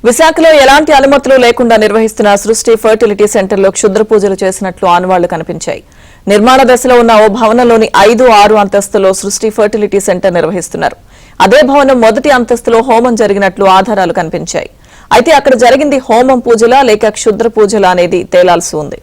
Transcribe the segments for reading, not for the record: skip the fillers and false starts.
విశాఖలో ఎలాంటి అనుమతులు లేకుండా నిర్వహిస్తున్న సృష్టి ఫర్టిలిటీ సెంటర్లో క్షుద్ర పూజలు చేసినట్లు ఆనవాళ్లు కనిపించాయి. నిర్మాణ దశలో ఉన్న ఓ భవనంలోని 5-6 అంతస్తులో సృష్టి ఫర్టిలిటీ సెంటర్ నిర్వహిస్తున్నారు. అదే భవనం మొదటి అంతస్తులో హోమం జరిగినట్లు ఆధారాలు కనిపించాయి. అయితే అక్కడ జరిగింది హోమం పూజలా లేక క్షుద్ర పూజలా అనేది తేలాల్సి ఉంది.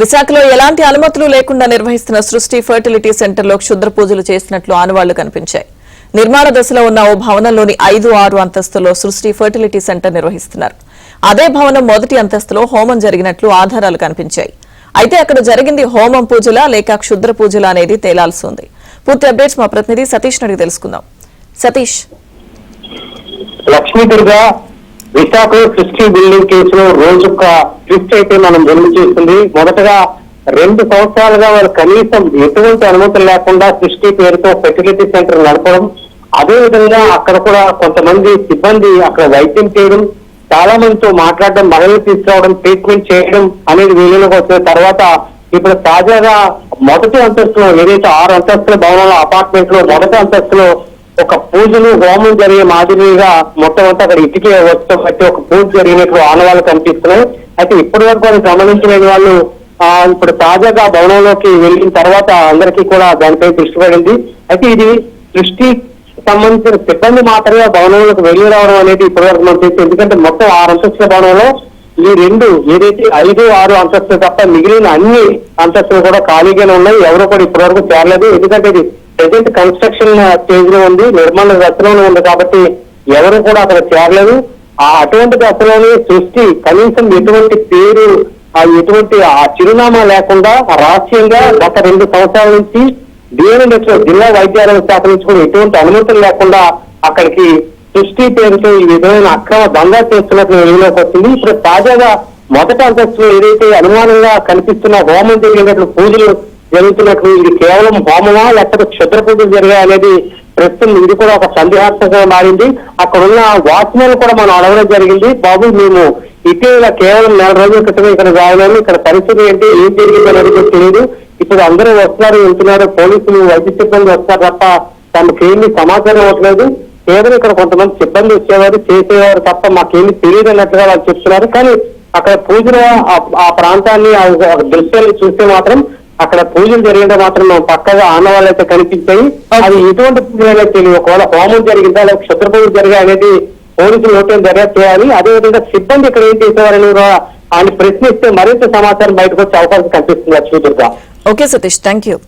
విశాఖలో ఎలాంటి అనుమతులు లేకుండా నిర్వహిస్తున్న సృష్టి ఫర్టిలిటీ సెంటర్లో క్షుద్ర పూజలు చేసినట్లు ఆనవాళ్లు కనిపించాయి. నిర్మాణ దశలో ఉన్న ఓ భవనంలోని 5-6 అంతస్తులో సృష్టి ఫర్టిలిటీ సెంటర్ నిర్వహిస్తున్నారు. అదే భవనం మొదటి అంతస్తులో హోమం జరిగినట్లు ఆధారాలు కనిపించాయి. అయితే అక్కడ జరిగింది హోమం పూజలా లేక క్షుద్ర పూజలా అనేది తేలాల్సి ఉంది. పూర్తి అప్డేట్స్ మా ప్రతినిధి సతీష్ అడిగి తెలుసుకుందాం. సతీష్, లక్ష్మీదుర్గ విశాఖలో సృష్టి బిల్డింగ్ కేసులో రోజొక్క ట్విస్ట్ అయితే మనం వెలుగు చేస్తుంది. మొదటగా 2 సంవత్సరాలుగా వాళ్ళు కనీసం ఎటువంటి అనుమతులు లేకుండా సృష్టి పేరుతో ఫెర్టిలిటీ సెంటర్ నడపడం, అదే విధంగా అక్కడ కూడా కొంతమంది సిబ్బంది అక్కడ వైద్యం చేయడం, చాలా మందితో మాట్లాడడం, మహిళలు తీసుకురావడం, ట్రీట్మెంట్ చేయడం అనేది వీళ్ళకి వచ్చిన తర్వాత ఇప్పుడు తాజాగా మొదటి అంతస్తులో ఏదైతే 6 అంతస్తుల భవనంలో అపార్ట్మెంట్ లో మొదటి అంతస్తులో ఒక పూజలు హోమం జరిగే మాదిరిగా మొత్తం అంతా అక్కడ ఇటుకే వస్తూ బట్టి ఒక పూజ జరిగినట్లు ఆనవాళ్ళు కనిపిస్తున్నాయి. అయితే ఇప్పటి వరకు వాళ్ళు గమనించిన వాళ్ళు ఇప్పుడు తాజాగా భవనంలోకి వెళ్ళిన తర్వాత అందరికీ కూడా దానిపై దృష్టి పడింది. అయితే ఇది సృష్టి సంబంధించిన సిబ్బంది మాత్రమే భవనంలోకి వెళ్ళి రావడం అనేది ఇప్పటి వరకు మనం చేసి, ఎందుకంటే మొత్తం 6 అంతస్తుల భవనంలో ఈ 2 ఏదైతే 5-6 అంతస్తులు తప్ప మిగిలిన అన్ని అంతస్తులు కూడా ఖాళీగానే ఉన్నాయి. ఎవరు కూడా ఇప్పటి వరకు చేరలేదు. ఎందుకంటే ఇది ప్రెజెంట్ కన్స్ట్రక్షన్ స్టేజ్ లో ఉంది, నిర్మాణ దశలోనే ఉంది కాబట్టి ఎవరు కూడా అక్కడ చేరలేదు. అటువంటి దశలోనే సృష్టి కనీసం ఎటువంటి పేరు ఎటువంటి చిరునామా లేకుండా రహస్యంగా గత 2 సంవత్సరాల నుంచి డిఎన్ఎస్ జిల్లా వైద్యారోగ్య శాఖ నుంచి కూడా ఎటువంటి అనుమతులు లేకుండా అక్కడికి సృష్టి పేరుతో ఈ విధమైన అక్రమ దందా చేస్తున్నట్లు వెలుగులోకి వచ్చింది. ఇప్పుడు తాజాగా మొదటి అంతస్తులో ఏదైతే అనుమానంగా కనిపిస్తున్న హోమం జరిగినట్లు పూజలు జరుగుతున్నట్లు ఇది కేవలం హోమమా లేకపోతే క్షుద్ర పూజలు జరిగాయి అనేది ప్రస్తుతం ఇది కూడా ఒక సందేహాత్మకంగా మారింది. అక్కడ ఉన్న వాచ్మెన్ కూడా మనం అడగడం జరిగింది, బాబు మేము ఇటీవల కేవలం 4 రోజుల క్రితమే ఇక్కడ రాయలేదు, ఇక్కడ పరిస్థితి ఏంటి, ఏం జరిగింది అనేది తెలియదు. ఇప్పుడు అందరూ వస్తున్నారు, వెళ్తున్నారు, పోలీసులు వైద్య సిబ్బంది వస్తారు తప్ప తమకేమీ సమాచారం ఇవ్వట్లేదు. కేవలం ఇక్కడ కొంతమంది సిబ్బంది వచ్చేవారు చేసేవారు తప్ప మాకేమీ తెలియదు అన్నట్లుగా వాళ్ళు చెప్తున్నారు. కానీ అక్కడ పూజలు ఆ ప్రాంతాన్ని దృశ్యాన్ని చూస్తే మాత్రం అక్కడ పూజలు జరిగింటే మాత్రం పక్కగా ఆనవాళ్ళు అయితే కనిపించాయి. అది ఎటువంటి పూజలు తెలియదు. ఒకవేళ హోమం జరిగిందా లేదా క్షుద్ర పూజలు జరిగాయి అనేది పోలీసులు ఓటేం దర్యాప్తు చేయాలి. అదేవిధంగా సిబ్బంది ఇక్కడ ఏం చేసేవారని ఆయన ప్రశ్నిస్తే మరింత సమాచారం బయటకు వచ్చే అవకాశం కనిపిస్తుంది. Lakshmi Durga. Okay Satish, thank you.